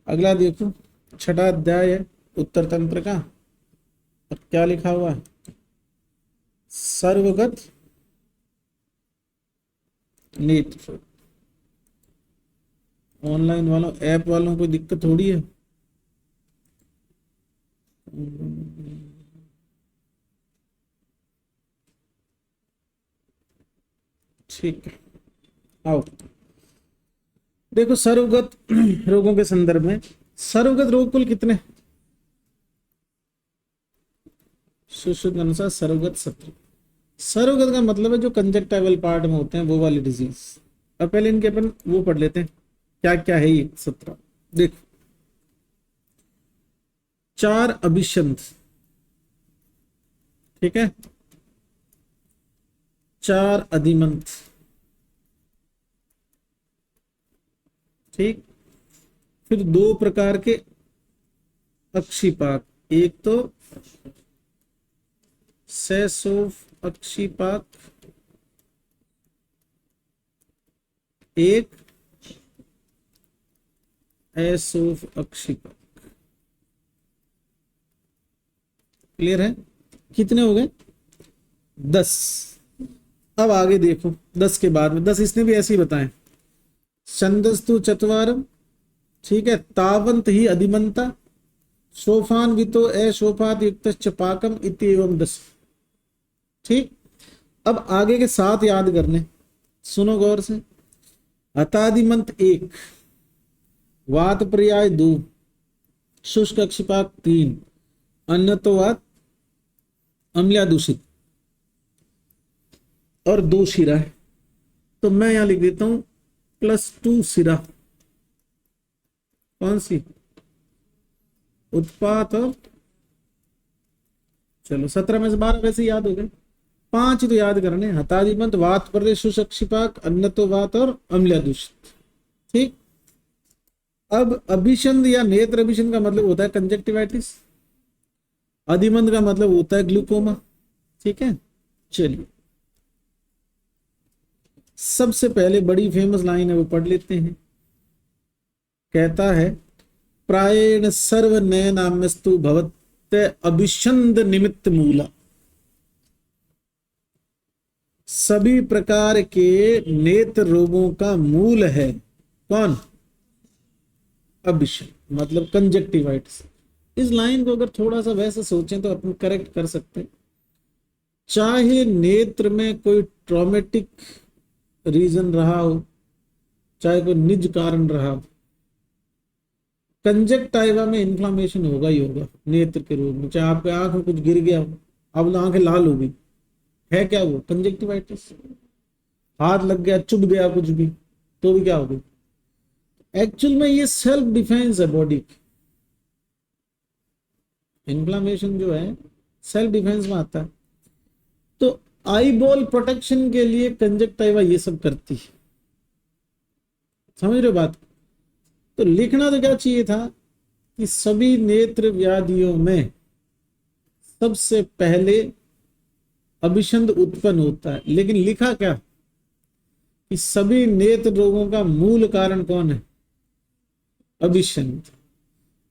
अगला देखो, छठा अध्याय है उत्तर तंत्र का। और क्या लिखा हुआ है? सर्वगत नेत्र। ऑनलाइन वालों, ऐप वालों को दिक्कत थोड़ी है। ठीक है, आओ देखो सर्वगत रोगों के संदर्भ में। सर्वगत रोग कुल कितने? सुश्रुत के अनुसार सर्वगत 17। सर्वगत का मतलब है जो कंजक्टाइवल पार्ट में होते हैं वो वाली डिजीज। अब पहले इनके अपन वो पढ़ लेते हैं क्या क्या है ये 17। देखो, 4 अभिसंध, ठीक है, 4 अधिमंत, ठीक, फिर 2 प्रकार के अक्षिपाक। एक तो सैसोफ अक्षिपाक, एक एसोफ अक्षिपाक। क्लियर है? कितने हो गए? 10। अब आगे देखो, 10 के बाद में 10 इसने भी ऐसे ही बताए। छंदस्तु चत्वारम, ठीक है, तावंत ही अधिमंता, सोफान वितो अशोफात युक्त पाकम इत्येवं 10। ठीक, अब आगे के 7 याद करने, सुनो गौर से। हतादिमंत 1, वात पर्याय 2, शुष्क अक्षिपाक 3, अन्यतोवात अम्ल्या दूषित और 2 शिरा है। तो मैं यहां लिख देता हूं +2 शिरा। कौन सी? उत्पात और, चलो 17 में से 12 वैसे याद हो गए, 5 तो याद करने। हतादिमंत, वात पर्याय, शुष्क अक्षिपाक, अन्यतोवात और अम्ल्या दूषित। ठीक, अब अभिसंध या नेत्र अभिसंध का मतलब होता है कंजक्टिवाइटिस। अधिमंत का मतलब होता है ग्लूकोमा। ठीक है, चलिए सबसे पहले बड़ी फेमस लाइन है वो पढ़ लेते हैं। कहता है, प्रायेण सर्व नयनाम्यस्तु भवत्य अभिसंध निमित्त मूला। सभी प्रकार के नेत्र रोगों का मूल है कौन? अभिसंध, मतलब कंजक्टिवाइटिस। इस लाइन को अगर थोड़ा सा वैसे सोचें तो अपन करेक्ट कर सकते हैं। चाहे नेत्र में कोई ट्रॉमेटिक रीजन रहा हो, चाहे कोई निज कारण रहा हो, कंजक्टाइवा में इन्फ्लामेशन होगा ही होगा नेत्र के रोग में। चाहे आपके आंख में कुछ गिर गया हो, अब आंखें लाल हो गई, है क्या वो? कंजक्टिवाइटिस। हाथ लग गया, चुभ गया कुछ भी, तो भी क्या होगा? एक्चुअल में ये सेल्फ डिफेंस है बॉडी की। इन्फ्लामेशन जो है सेल्फ डिफेंस में आता है। तो आई बॉल प्रोटेक्शन के लिए कंजक्टाइवा ये सब करती है। समझ रहे हो बात? तो लिखना तो क्या चाहिए था कि सभी नेत्र व्याधियों में सबसे पहले अभिसंध उत्पन्न होता है, लेकिन लिखा क्या कि सभी नेत्र रोगों का मूल कारण कौन है? अभिसंध।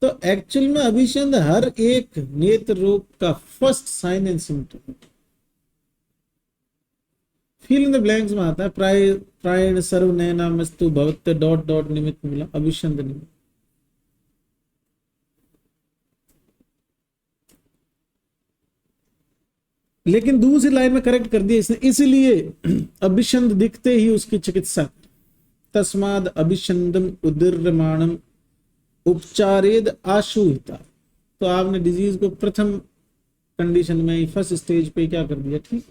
तो एक्चुअल में अभिसंध हर एक नेत्र रोग का first sign and symptom. Fill in the blanks में आता है, प्रायेण सर्व नयनाम्यस्तु भवत्य ... निमित्त मूला, अभिसंध निमित्त। लेकिन दूसरी लाइन में करेक्ट कर दिया इसने, इसलिए अभिसंध दिखते ही उसकी चिकित्सा। तस्माद अभिसंधम उदीर्यमाणम उपचारेद आशुहिता। तो आपने डिजीज को प्रथम कंडीशन में ही, फर्स्ट स्टेज पे क्या कर दिया? ठीक,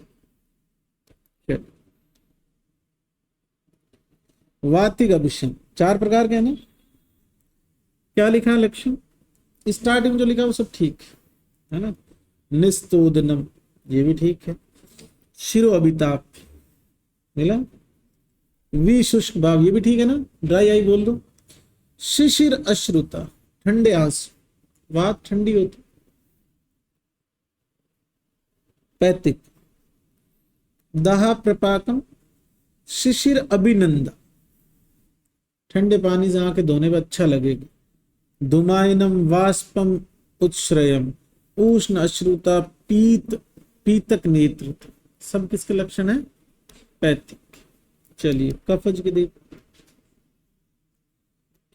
वातिक अभिसंध 4 प्रकार के हैं ना। क्या लिखा है लक्षण? स्टार्टिंग जो लिखा वो सब ठीक है ना। निस्तोदनम, ये भी ठीक है। शिरो अभिताप मिला। विशुष्क भाव, ये भी ठीक है ना, ड्राई आई बोल दो। शिशिर अश्रुता, ठंडे आंसू, बात ठंडी होती। पैतिक, दाह प्रपाकम, शिशिर अभिनंदा, ठंडे पानी से आंखें धोने में अच्छा लगेगा। धुमायनम वाष्पम उत्श्रयम उष्ण अश्रुता पीत पीतक नेत्र, सब किसके लक्षण है? पैतिक। चलिए कफज के देख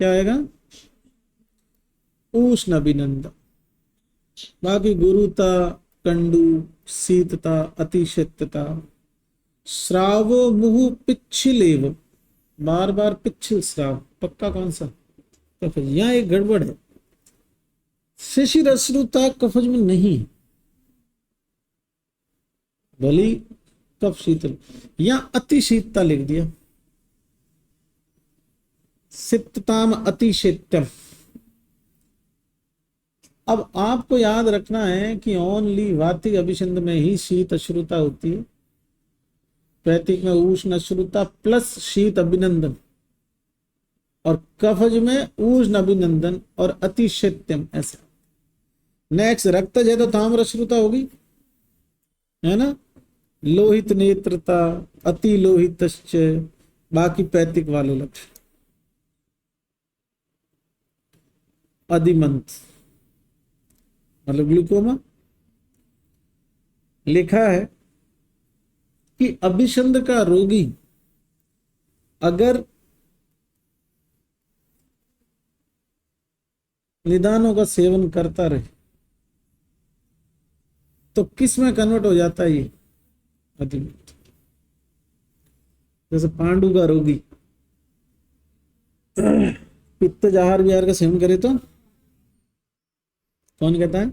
क्या आएगा? उष्ण अभिनंदन। बाकी गुरुता, कंडू, शीतता, अतिशक्तता, श्रावो मुहु पिच्छिल एवं, बार बार पिच्छिल स्राव, पक्का कौन सा? कफज। यहाँ एक गड़बड़ है, शिशिर अश्रुता कफज में नहीं है, भली कफ शीतल, यहाँ अति शीतता लिख दिया, सित्ताम अति शीतम। अब आपको याद रखना है कि ओनली वातिक अभिसंध में ही शीत अश्रुता होती है, पैतिक में उष्ण अश्रुता प्लस शीत अभिनंदन, और कफज में उष्ण अभिनंदन और अतिशैत्यम, ऐसा। नेक्स्ट रक्तज है तो ताम्र अश्रुता होगी, है ना, लोहित नेत्रता, अति लोहितश्च, बाकी पैतिक वाले लक्षण। अधिमंत मतलब ग्लूकोमा। लिखा है कि अभिसंध का रोगी अगर निदानों का सेवन करता रहे तो किस में कन्वर्ट हो जाता है? ये अधिमंत। जैसे पांडु का रोगी पित्त आहार विहार का सेवन करे तो कौन कहता है?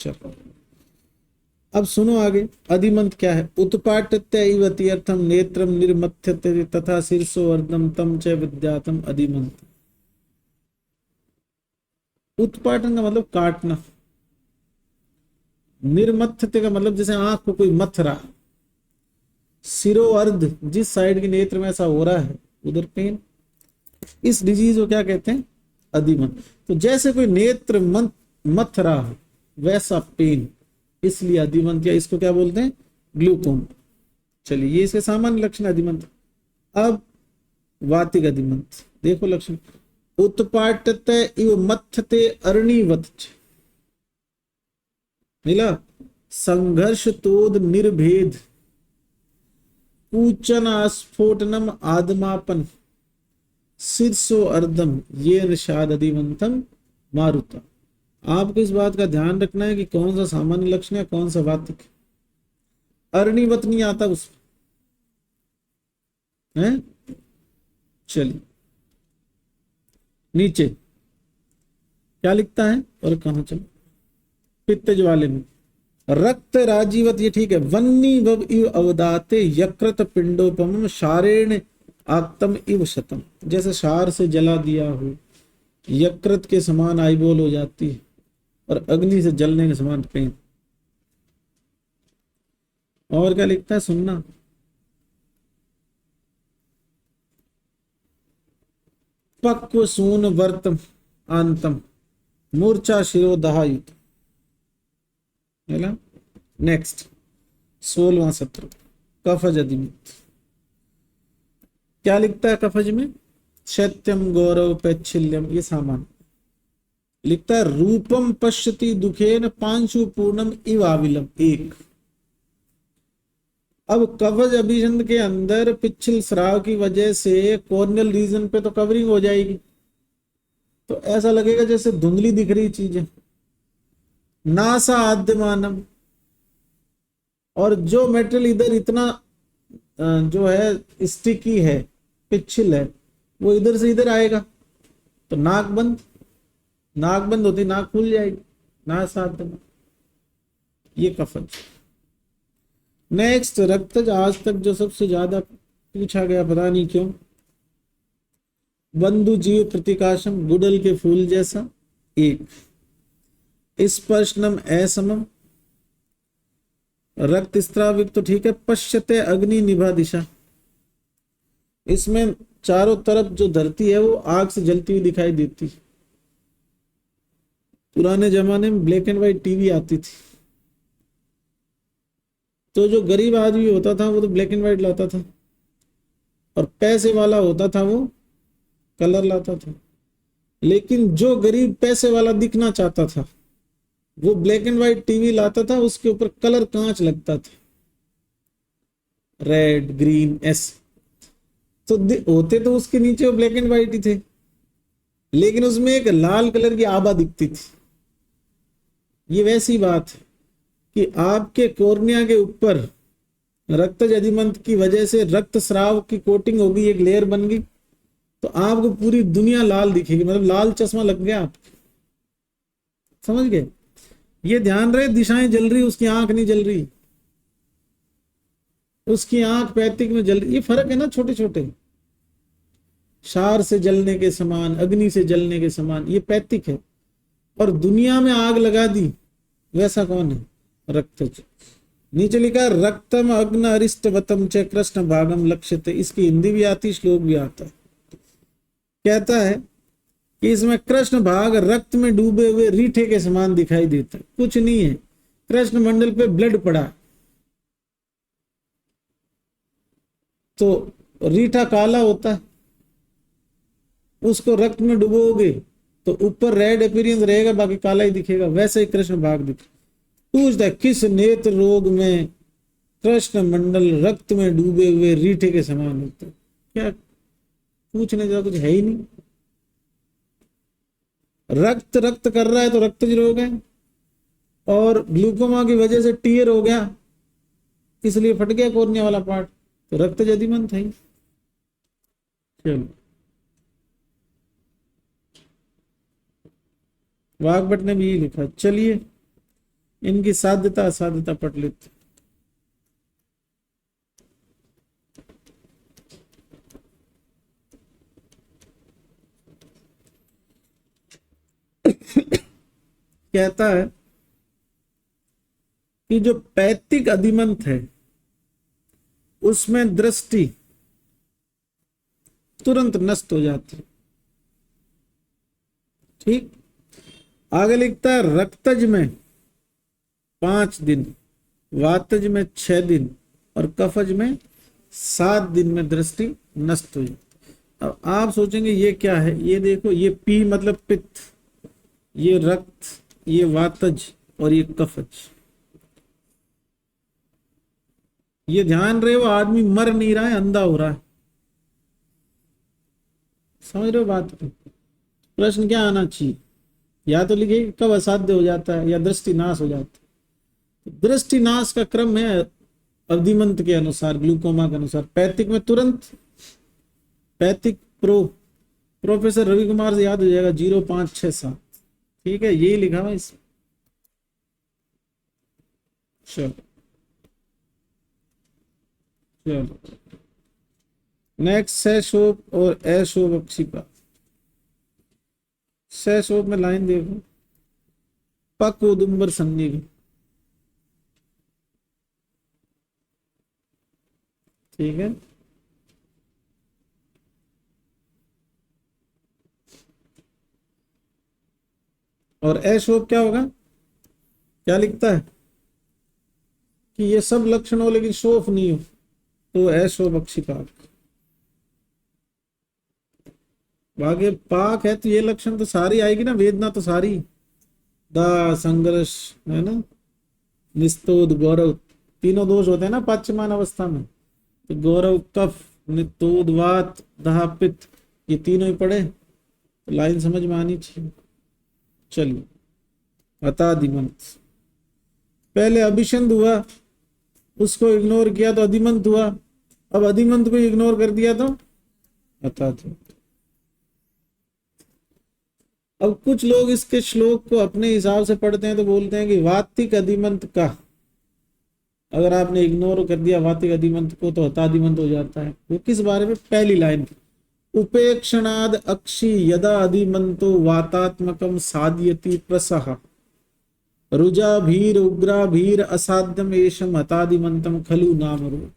चलो अब सुनो आगे, अधिमंत क्या है? उत्पाट्य इव तीर्थम नेत्रम निर्मथ्यते तथा शीर्षो अर्धम तम च विद्यातम अधिमंत। उत्पाटन का मतलब काटना, निर्मथ्यते का मतलब जैसे आंख को कोई मथ रहा, सिरो अर्ध जिस साइड की नेत्र में ऐसा हो रहा है उधर पेन, इस डिजीज को क्या कहते हैं? अधिमंत। तो जैसे कोई नेत्र मथ रहा हो वैसा पेन, इसलिए अधिमंत, या इसको क्या बोलते हैं? ग्लूकोमा। चलिए ये इसके सामान्य लक्षण अधिमंत। अब वातिक अधिमंत देखो लक्षण, उत्पाट्यते इव मथ्यते अरणिवत, मिला, संघर्ष तोद निर्भेद, पूचन स्फोटनम आदमापन, शीर्षो अर्धम ये निषाद अधिमंतम मारुता। आपको इस बात का ध्यान रखना है कि कौन सा सामान्य लक्षण है, कौन सा वातिक। अरणिवत नहीं आता उसमें, है? चलिए नीचे क्या लिखता है और कहां? चलो पित्तज वाले में रक्त राजीवत, ये ठीक है। वन्नी वव इव अवदाते यकृत पिंडोपम शारेण आक्तम इव शतम, जैसे शार से जला दिया हो, यकृत के समान आईबोल हो जाती है और अग्नि से जलने के समान पेन। और क्या लिखता है सुनना, पक्व सून वर्तम आंतम मूर्छा शिरो दहायुत। नेक्स्ट 16वां सत्र कफज अधिमंत क्या लिखता है? कफज में शैत्यम गौरव पैच्छिल्यम, ये सामान्य लिखता है। रूपम पश्यति दुखेन पांशु पूर्णम इवाविलम, एक। अब कवच अभिसंध के अंदर पिच्छिल स्राव की वजह से कॉर्नियल रीजन पे तो कवरिंग हो जाएगी, तो ऐसा लगेगा जैसे धुंधली दिख रही चीजें। नासा आद्यमानम, और जो मेटेरियल इधर इतना जो है स्टिकी है, पिच्छिल है, वो इधर से इधर आएगा तो नाक बंद, नाक बंद होती नाक खुल जाएगी, नासा आद्यमान, ये कफज। नेक्स्ट रक्तज, आज तक जो सबसे ज्यादा पूछा गया पता नहीं क्यों, बंधु जीव प्रतिकाशम, गुड़ल के फूल जैसा, एक। स्पर्शनम असमम, रक्त स्त्राविक तो ठीक है। पश्यते अग्नि निभा दिशा, इसमें चारों तरफ जो धरती है वो आग से जलती हुई दिखाई देती। पुराने जमाने में ब्लैक एंड व्हाइट टीवी आती थी, तो जो गरीब आदमी होता था वो तो ब्लैक एंड व्हाइट लाता था, और पैसे वाला होता था वो कलर लाता था। लेकिन जो गरीब पैसे वाला दिखना चाहता था वो ब्लैक एंड व्हाइट टीवी लाता था, उसके ऊपर कलर कांच लगता था, रेड ग्रीन ऐसे। तो होते तो उसके नीचे वो ब्लैक एंड व्हाइट ही थे, लेकिन उसमें एक लाल कलर की आभा दिखती थी। ये वैसी बात है कि आपके कॉर्निया के ऊपर रक्तज अधिमंत की वजह से रक्त स्राव की कोटिंग होगी, एक लेयर बन गई, तो आपको पूरी दुनिया लाल दिखेगी, मतलब लाल चश्मा लग गया आप, समझ गए। ये ध्यान रहे, दिशाएं जल रही, उसकी आंख नहीं जल रही, उसकी आंख पैतिक में जल रही। ये फर्क है ना, छोटे छोटे, क्षार से जलने के समान, अग्नि से जलने के समान, ये पैतिक है। और दुनिया में आग लगा दी, वैसा कौन है? रक्तज। नीचे लिखा रक्तम अग्न अरिष्टवतम च कृष्ण भागम लक्ष्यते। इसकी हिंदी भी आती, श्लोक भी आता है। कहता है कि इसमें कृष्ण भाग रक्त में डूबे हुए रीठे के समान दिखाई देता है, कुछ नहीं है। कृष्ण मंडल पे ब्लड पड़ा, तो रीठा काला होता है, उसको रक्त में डुबोगे तो ऊपर रेड अपीयरेंस रहेगा, बाकी काला ही दिखेगा। वैसे ही कृष्ण भाग दिखे। पूछता है किस नेत्र रोग में कृष्ण मंडल रक्त में डूबे हुए रीठे के समान होता है? क्या पूछने जैसा कुछ है ही नहीं। रक्त रक्त कर रहा है तो रक्तज रोग है, और ग्लूकोमा की वजह से टीयर हो गया, इसलिए फट गया कॉर्निया वाला पार्ट, तो रक्तज अधिमंत है। चलो, वाग्भट ने भी यही लिखा। चलिए इनकी साध्यता असाध्यता पढ़ लेते। कहता है कि जो पैतिक अधिमंत है उसमें दृष्टि तुरंत नष्ट हो जाती है। ठीक, आगे लिखता है रक्तज में 5 दिन, वातज में 6 दिन और कफज में 7 दिन में दृष्टि नष्ट हो जाती। अब आप सोचेंगे ये क्या है? ये देखो, ये पी मतलब पित्त, ये रक्त, ये वातज और ये कफज। ये ध्यान रहे, वो आदमी मर नहीं रहा है, अंधा हो रहा है। समझ रहे हो बात को? प्रश्न क्या आना चाहिए? या तो लिखे कब असाध्य हो जाता है या दृष्टि नाश हो जाता है। दृष्टि नाश का क्रम है अधिमंत के अनुसार, ग्लूकोमा के अनुसार। पैतिक में तुरंत, पैतिक प्रोफेसर रवि कुमार से याद हो जाएगा, 0567। ठीक है, यही लिखा हुआ इस। चलो चलो, नेक्स्ट सैशोप और ऐशोप अक्षिपा। सैशोप में लाइन देखो, पक उदुम्बर संधि। ठीक है, और ऐशोप क्या होगा? क्या लिखता है कि ये सब लक्षण हो लेकिन शोफ नहीं हो, तो ऐशोप अक्षिपाक। बाकी पाक है तो ये लक्षण तो सारी आएगी ना, वेदना तो सारी, दा संघर्ष है ना, निस्तोद गौरव, तीनों दोष होते हैं ना पाच्यमान अवस्था में। तो गौरव कफ, नितोद वात, दाह पित्त, ये तीनों ही पढ़े तो लाइन समझ में आनी चाहिए। चलिए, अतादिमंत। पहले अभिषंद हुआ, उसको इग्नोर किया तो अधिमंत हुआ। अब अधिमंत को इग्नोर कर दिया तो अतादिमंत। अब कुछ लोग इसके श्लोक को अपने हिसाब से पढ़ते हैं तो बोलते हैं कि वातिक अधिमंत का अगर आपने इग्नोर कर दिया वातिक अधिमंत को तो हतादिमंत हो जाता है। वो किस बारे में? पहली लाइन, उपेक्षणाद अक्षि यदा अधिमंतो वातात्मकम साधयति प्रसह रुजाभीर उग्राभीर असाध्यम एषम हतादिमंतम खलु नाम रो।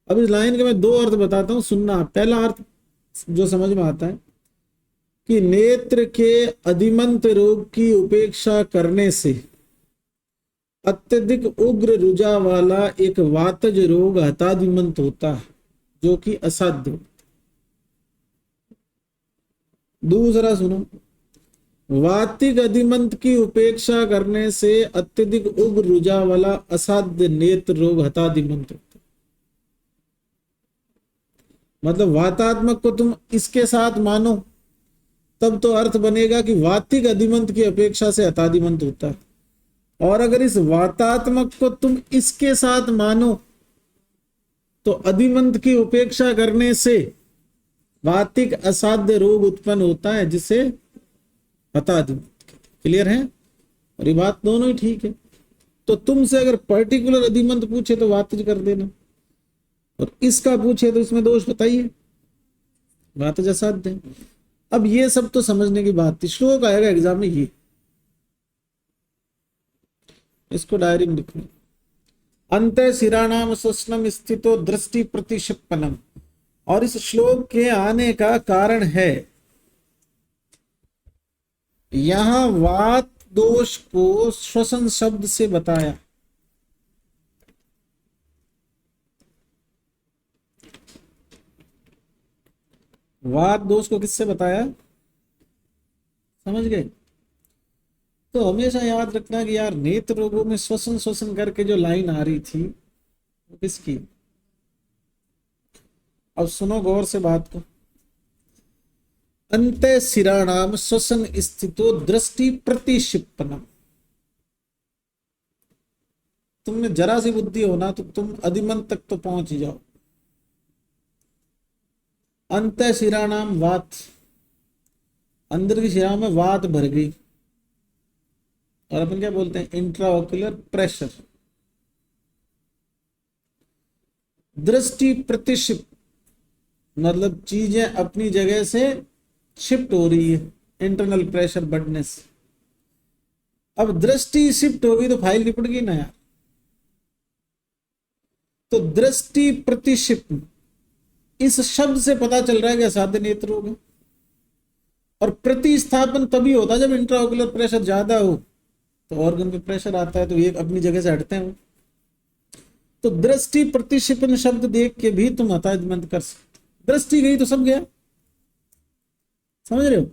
अब इस लाइन के मैं 2 अर्थ बताता हूं, सुनना। पहला अर्थ जो समझ में आता है कि नेत्र के अधिमंत रोग की उपेक्षा करने से अत्यधिक उग्र रुजा वाला एक वातज रोग हतादिमंत होता है, जो कि असाध्य। दूसरा सुनो, वातिक अधिमंत की उपेक्षा करने से अत्यधिक उग्र रुझा वाला असाध्य नेत्र रोग हताधिमंत होता है। मतलब वातात्मक को तुम इसके साथ मानो तब तो अर्थ बनेगा कि वातिक अधिमंत की अपेक्षा से हताधिमंत होता है, और अगर इस वातात्मक को तुम इसके साथ मानो तो अधिमंत की उपेक्षा करने से वातिक असाध्य रोग उत्पन्न होता है, जिसे हताधिमंत। क्लियर है? और ये बात दोनों ही ठीक है। तो तुमसे अगर पर्टिकुलर अधिमंत पूछे तो वातिज कर देना, और इसका पूछे तो इसमें दोष बताइए, वातिज असाध्य है। अब ये सब तो समझने की बात थी। श्लोक आएगा एग्जाम में, ये इसको डायरी में लिखना। अंत शिराणाम स्वस्नम स्थितो दृष्टि प्रतिक्षिप्पनम। और इस श्लोक के आने का कारण है, यहां वात दोष को श्वसन शब्द से बताया। वात दोष को किससे बताया? समझ गए? तो हमेशा याद रखना कि यार नेत्र रोगों में श्वसन श्वसन करके जो लाइन आ रही थी वो किसकी? अब सुनो गौर से बात को। अंते शिराणाम श्वसन स्थितो दृष्टि प्रतिक्षिप्पनम। तुम में जरा सी बुद्धि होना तो तुम अधिमंत तक तो पहुंच ही जाओ। अंत शिराणाम वात, अंदर की शिरा में वात भर गई, और अपन क्या बोलते हैं? इंट्राओक्युलर प्रेशर। दृष्टि प्रतिक्षिप्त मतलब चीजें अपनी जगह से शिफ्ट हो रही है, इंटरनल प्रेशर बढ़ने से। अब दृष्टि शिफ्ट होगी तो फाइल निपट गई ना यार। तो दृष्टि प्रतिक्षिप्त, इस शब्द से पता चल रहा है कि असाध्य नेत्र रोग है। और प्रतिस्थापन तभी होता है जब इंट्राओक्युलर प्रेशर ज्यादा हो, तो ऑर्गन पे प्रेशर आता है तो ये अपनी जगह से हटते हैं। तो दृष्टि प्रतिक्षिपन शब्द देख के भी तुम हताधिमंत कर सकते। दृष्टि गई तो सब गया, समझ रहे हो?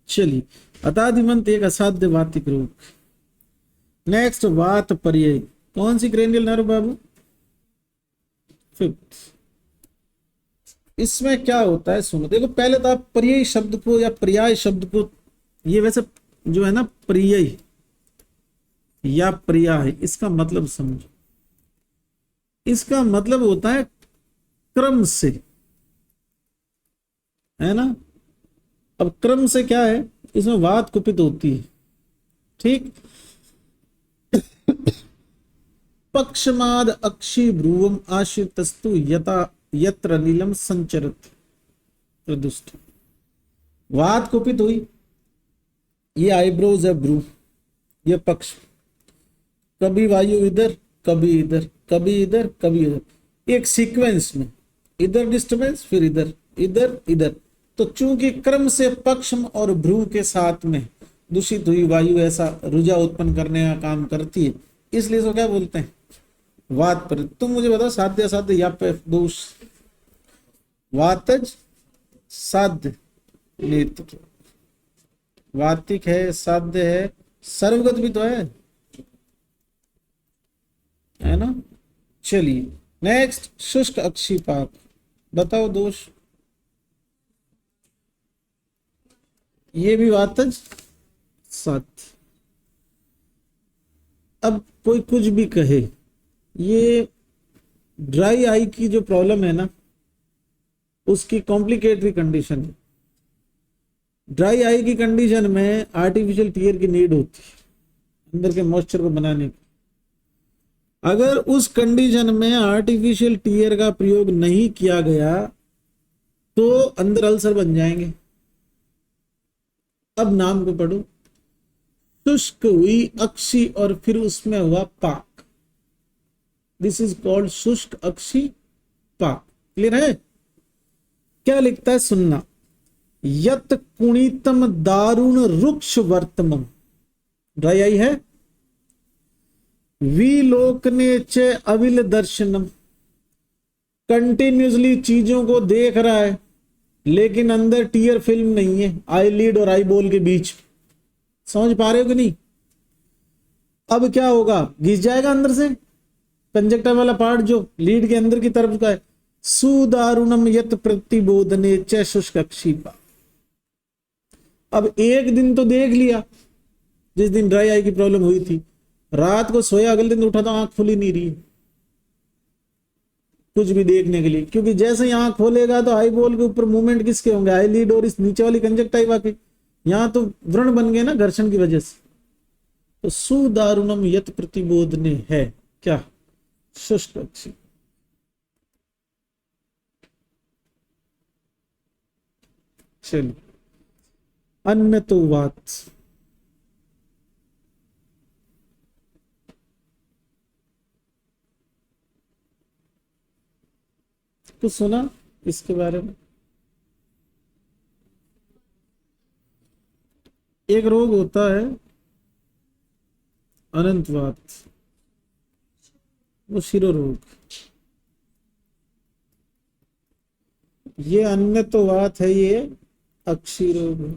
चलिए, हताधिमंत एक असाध्य वातिक रोग। नेक्स्ट, वात पर्याय। कौन सी क्रेनियल नर्व बाबू? फिफ्थ। इसमें क्या होता है सुनो। देखो पहले तो आप पर्याय शब्द को या पर्याय शब्द को, ये वैसे जो है ना पर्याय या पर्याय, इसका मतलब समझो। इसका मतलब होता है क्रम से, है ना? अब क्रम से क्या है? इसमें वात कुपित होती है, ठीक। पक्षमाद अक्षी भ्रुवम आश्रितस्तु यथा यत्र नीलम संचरत प्रदुष्ट। वात कुपित हुई, ये आईब्रोज है, भ्रू, ये पक्ष। कभी वायु इधर, कभी इधर, कभी इधर, कभी इधर, एक सीक्वेंस में, इधर डिस्टर्बेंस, फिर इधर, इधर, इधर। तो चूंकि क्रम से पक्ष और भ्रू के साथ में दूषित हुई वायु ऐसा रुझा उत्पन्न करने का काम करती है, इसलिए इसको क्या बोलते हैं? वात पर। तुम मुझे बताओ, साध्य असाध्य या पे दोष? वातज साध्य नेत्र, वातिक है, साध्य है, सर्वगत भी तो है ना? चलिए नेक्स्ट, शुष्क अक्षिपाक। बताओ दोष। ये भी वातज साध्य। अब कोई कुछ भी कहे, ये ड्राई आई की जो प्रॉब्लम है ना, उसकी कॉम्प्लिकेटरी कंडीशन है। ड्राई आई की कंडीशन में आर्टिफिशियल टीयर की नीड होती है अंदर के मॉइस्चर को बनाने की। अगर उस कंडीशन में आर्टिफिशियल टीयर का प्रयोग नहीं किया गया तो अंदर अल्सर बन जाएंगे। अब नाम को पढ़ो, शुष्क हुई अक्षी और फिर उसमें हुआ पाक, दिस इज कॉल्ड शुष्क अक्षी पाक। क्लियर है? क्या लिखता है सुनना। यत कुणितम दारुण रुक्ष वर्तमम, ड्राई आई है। विलोकने च अविल दर्शनम, कंटिन्यूसली चीजों को देख रहा है लेकिन अंदर टीयर फिल्म नहीं है, आई लीड और आई बॉल के बीच। समझ पा रहे हो कि नहीं? अब क्या होगा, घिस जाएगा अंदर से, कंजक्टिव वाला पार्ट जो लीड के अंदर की तरफ का है। सुदारुणम यत प्रतिबोधने च शुष्क क्षिपा। अब एक दिन तो देख लिया, जिस दिन ड्राई आई की प्रॉब्लम हुई थी, रात को सोया, अगले दिन उठा तो आंख खुली नहीं रही कुछ भी देखने के लिए, क्योंकि जैसे ही आंख खोलेगा तो आई बॉल के ऊपर मूवमेंट किसके होंगे, आई लीड और इस नीचे वाली कंजक्टिवा के। यहां तो व्रण बन गए ना घर्षण की वजह से। तो सुदारुणम यत प्रतिबोधने है क्या, शुष्क क्षिपा। चलिए, अन्य तो बात, कुछ सुना इसके बारे में? एक रोग होता है अनंतवात, वो शिरो रोग। ये अन्यत्वात है, ये अक्षी रोग है।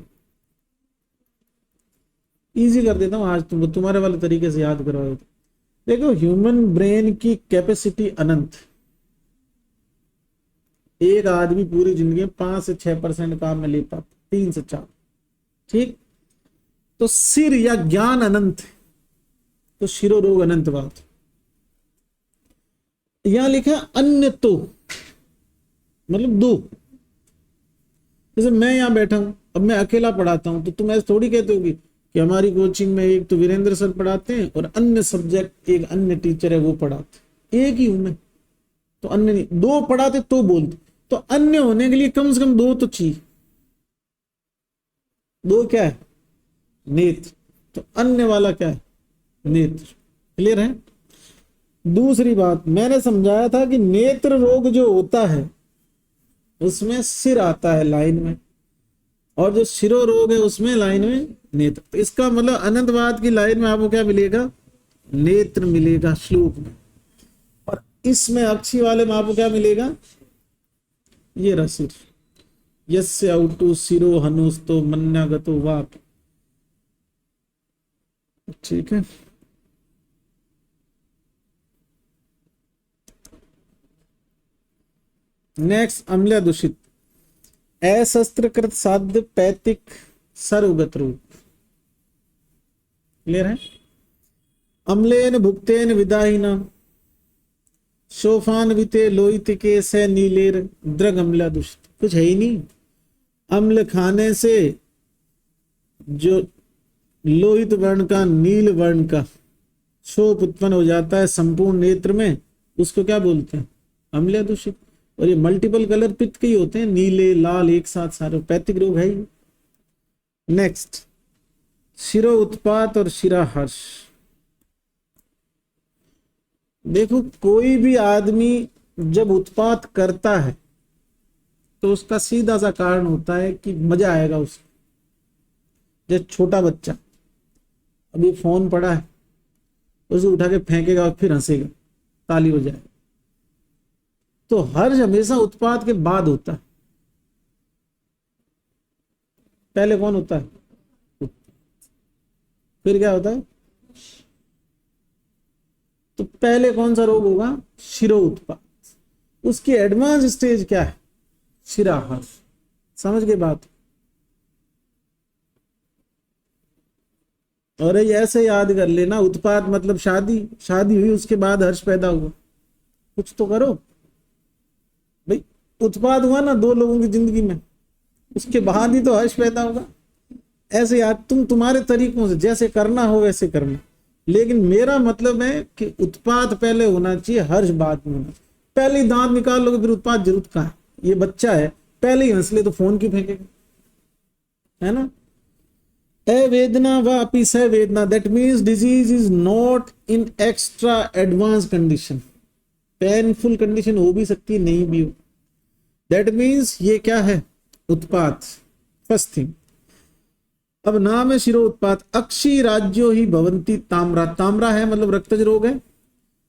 इजी कर देता हूं आज, तुम्हारे वाले तरीके से याद करवाओ। देखो, ह्यूमन ब्रेन की कैपेसिटी अनंत। एक आदमी पूरी जिंदगी में 5 से 6% काम में ले पाता, 3 से 4, ठीक। तो सिर या ज्ञान अनंत है, तो शिरो रोग अनंतवाद। यहां लिखा अन्य तो मतलब दो। जैसे मैं यहां बैठा हूं, अब मैं अकेला पढ़ाता हूं, तो तुम ऐसे थोड़ी कहते होगी कि हमारी कोचिंग में एक तो वीरेंद्र सर पढ़ाते हैं और अन्य सब्जेक्ट एक अन्य टीचर है वो पढ़ाते। एक ही हूं मैं, तो अन्य नहीं, दो पढ़ाते तो बोलते। तो अन्य होने के लिए कम से कम दो तो चाहिए। दो क्या है, नेत्र। तो अन्य वाला क्या है, नेत्र। क्लियर है? दूसरी बात मैंने समझाया था कि नेत्र रोग जो होता है उसमें सिर आता है लाइन में, और जो शिरो रोग है उसमें लाइन में नेत्र। तो इसका मतलब अनंतवाद की लाइन में आपको क्या मिलेगा, नेत्र मिलेगा श्लोक में, और इसमें अक्षी वाले में आपको क्या मिलेगा, ये रसिर। यस्य औटु शिरो हनुस्तो मन्यागतो वाप। ठीक है, नेक्स्ट अम्ल दूषित, अशस्त्रकृत साध्य पैतिक सर्वगत रूप। क्लियर है? अम्लेन भुक्तेन विदाहिना सोफान विते लोहित के से नीलेर द्रग अम्ल दूषित। कुछ है ही नहीं, अम्ल खाने से जो लोहित वर्ण का, नील वर्ण का शोफ उत्पन्न हो जाता है संपूर्ण नेत्र में, उसको क्या बोलते हैं, अम्ल दूषित। और ये मल्टीपल कलर पित्त के ही होते हैं, नीले लाल एक साथ सारे, पैतिक रोग है ही। नेक्स्ट, शिरो उत्पात और शिराहर्ष। देखो, कोई भी आदमी जब उत्पात करता है तो उसका सीधा सा कारण होता है कि मजा आएगा उसको। जैसे छोटा बच्चा अभी फोन पड़ा है, उसे उठा के फेंकेगा और फिर हंसेगा, ताली हो जाएगा। तो हर्ष हमेशा उत्पात के बाद होता है। पहले कौन होता है, फिर क्या होता है। तो पहले कौन सा रोग होगा, शिरो उत्पात। उसकी एडवांस स्टेज क्या है, शिराहर्ष। समझ गए बात? और ये ऐसे याद कर लेना, उत्पात मतलब शादी, शादी हुई उसके बाद हर्ष पैदा हुआ। कुछ तो करो भाई, उत्पाद हुआ ना दो लोगों की जिंदगी में, उसके बाद ही तो हर्ष पैदा होगा। ऐसे याद, तुम्हारे तरीकों से जैसे करना हो वैसे करना, लेकिन मेरा मतलब है कि उत्पाद पहले होना चाहिए, हर्ष बाद में होना चाहिए। पहले ही दांत निकाल लोगे फिर उत्पाद जरूरत कहाँ है। ये बच्चा है, पहले ही हंस ले तो फोन क्यों फेंकेगा, है ना। अवेदना व अपि सवेदना, that means disease is not in extra advance condition. Painful condition हो भी सकती है, नहीं भी हो। दैट मीन्स ये क्या है, उत्पात। First thing. अब नाम है शिरो उत्पात। अक्षी राज्यो ही भवंती ताम्रा। ताम्रा है मतलब रक्तज रोग है,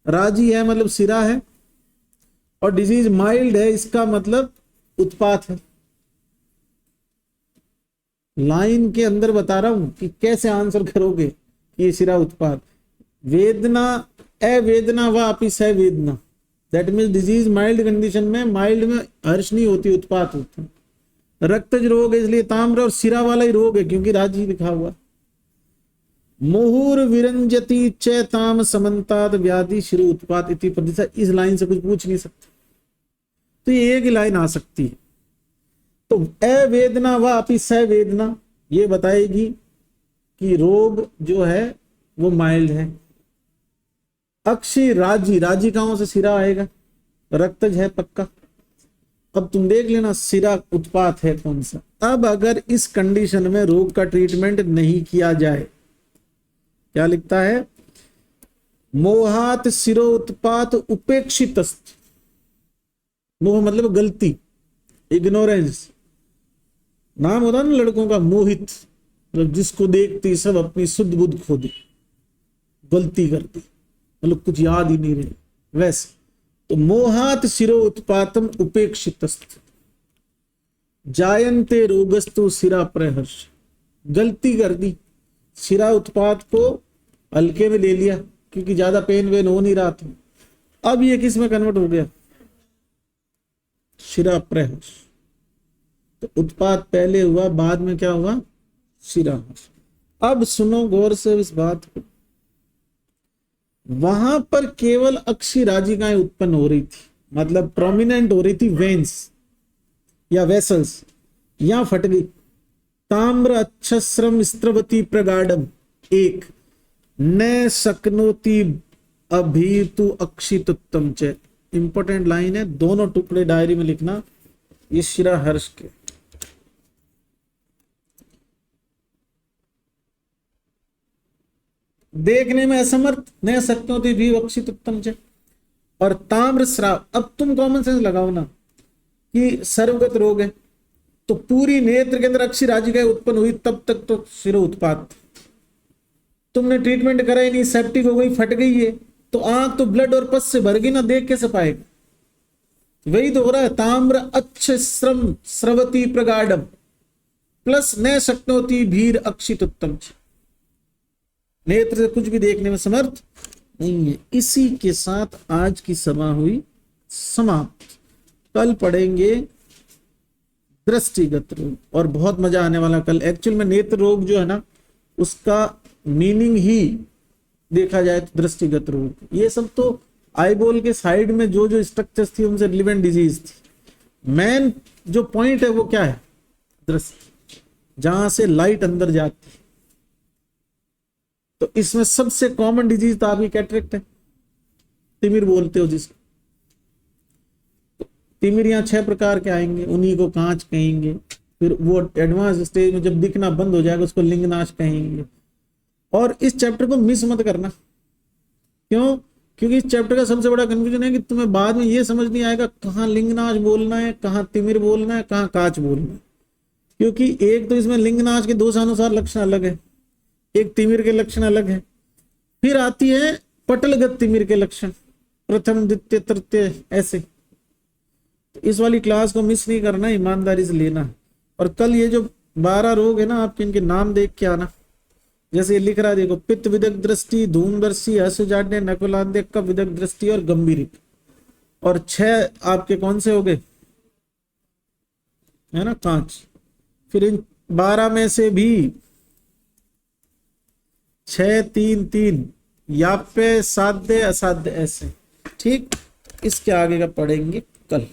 राजी है मतलब सिरा है, और डिजीज माइल्ड है, इसका मतलब उत्पात है। लाइन के अंदर बता रहा हूं कि कैसे आंसर करोगे कि ये शिरा उत्पात। वेदना अवेदना व अपि सवेदना, that means disease mild condition में, माइल्ड में हर्ष नहीं होती, उत्पात होता है। रक्तज रोग है इसलिए ताम्र और सिरा वाला ही रोग है क्योंकि राजी लिखा हुआ। मुहुर विरंजति चैताम समन्तात व्याधि शिरो उत्पात इति प्रतिशत, इस लाइन से कुछ पूछ नहीं सकते, तो ये एक ही लाइन आ सकती है। तो अवेदना व अपि सवेदना ये बताएगी कि रोग जो है वो माइल्ड है। अक्षी राजी, राजी कहां से सिरा आएगा, रक्तज है पक्का। अब तुम देख लेना सिरा उत्पात है कौन सा। अब अगर इस कंडीशन में रोग का ट्रीटमेंट नहीं किया जाए, क्या लिखता है, मोहात सिरो उत्पात उपेक्षित, मोह मतलब गलती, इग्नोरेंस, नाम होता ना लड़कों का मोहित, मतलब जिसको देखती सब अपनी शुद्ध बुद्ध खो दी, गलती कर दी, मतलब कुछ याद ही नहीं रहे वैसे। तो मोहात सिरो उत्पातम उपेक्षित, जायन्ते रोगस्तु सिरा प्रहर्ष, गलती कर दी, सिरा उत्पात को हल्के में ले लिया क्योंकि ज्यादा पेन वेन हो नहीं रहा था। अब ये किस में कन्वर्ट हो गया, शिरा प्रहर्ष। तो उत्पात पहले हुआ, बाद में क्या हुआ, शिरा। अब सुनो गौर से इस बात को, वहां पर केवल अक्षी राजिकाएं उत्पन्न हो रही थी, मतलब प्रोमिनेंट हो रही थी वेन्स या वेसल्स, यहां फट गई। ताम्र अच्छश्रम स्त्रवती प्रगाढ़म एक न शक्नोति अभीतु अक्षितुत्तम च, इंपॉर्टेंट लाइन है, दोनों टुकड़े डायरी में लिखना, ये शिरा हर्ष के। देखने में असमर्थ न शक्नोति भी अक्षितुत्तम च, और ताम्र श्राव। अब तुम कॉमन सेंस लगाओ ना कि सर्वगत रोग है, तो पूरी नेत्र के अंदर अक्षी राजिकाएं उत्पन्न हुई, तब तक तो शिरो उत्पात। तुमने ट्रीटमेंट करा ही नहीं, सेप्टिक हो गई, फट गई है, तो आंख तो ब्लड और पस से भर गई ना, देख कैसे पाएगा। वही तो हो रहा है, ताम्र अच्छ श्रम स्रवती प्रगाढ़म प्लस न शक्नोति भीर अक्षितुत्तम, नेत्र से कुछ भी देखने में समर्थ नहीं है। इसी के साथ आज की सभा हुई समाप्त। कल पढ़ेंगे दृष्टिगत रोग, और बहुत मजा आने वाला कल। एक्चुअल में नेत्र रोग जो है ना, उसका मीनिंग ही देखा जाए तो दृष्टिगत रोग। ये सब तो आईबॉल के साइड में जो जो स्ट्रक्चर्स थी उनसे रिलेवेंट डिजीज थी। मेन जो पॉइंट है वो क्या है, दृष्टि, जहां से लाइट अंदर जाती है। तो इसमें सबसे कॉमन डिजीज तो आपकी कैटरेक्ट है, तिमिर बोलते हो जिसको। तिमिर यहाँ 6 प्रकार के आएंगे, उन्हीं को कांच कहेंगे। फिर वो एडवांस स्टेज में जब दिखना बंद हो जाएगा उसको लिंगनाश कहेंगे। और इस चैप्टर को मिस मत करना, क्यों, क्योंकि इस चैप्टर का सबसे बड़ा कंफ्यूजन है कि तुम्हें बाद में ये समझ नहीं आएगा कहाँ लिंगनाश बोलना है, कहाँ तिमिर बोलना है, कहाँ कांच बोलना है। क्योंकि एक तो इसमें लिंगनाश के दोषानुसार लक्षण अलग है, एक तिमिर के लक्षण अलग है। फिर आती है पटलगत तिमिर के लक्षण, प्रथम द्वितीय तृतीय ऐसे। तो इस वाली क्लास को मिस नहीं करना, ईमानदारी से लेना। और कल ये जो 12 रोग है ना आपके, इनके नाम देख के आना। जैसे ये लिख रहा है देखो, पित्त विदग्ध दृष्टि, धूमदर्शी, असुजाड्य, नकुलांध्य, कफ विदग्ध दृष्टि और गंभीर। और 6 आपके कौन से हो गए, है ना, कांच। फिर इन 12 में से भी 6 3 3 याप्य, साध्य, असाध्य ऐसे। ठीक, इसके आगे का पढ़ेंगे कल।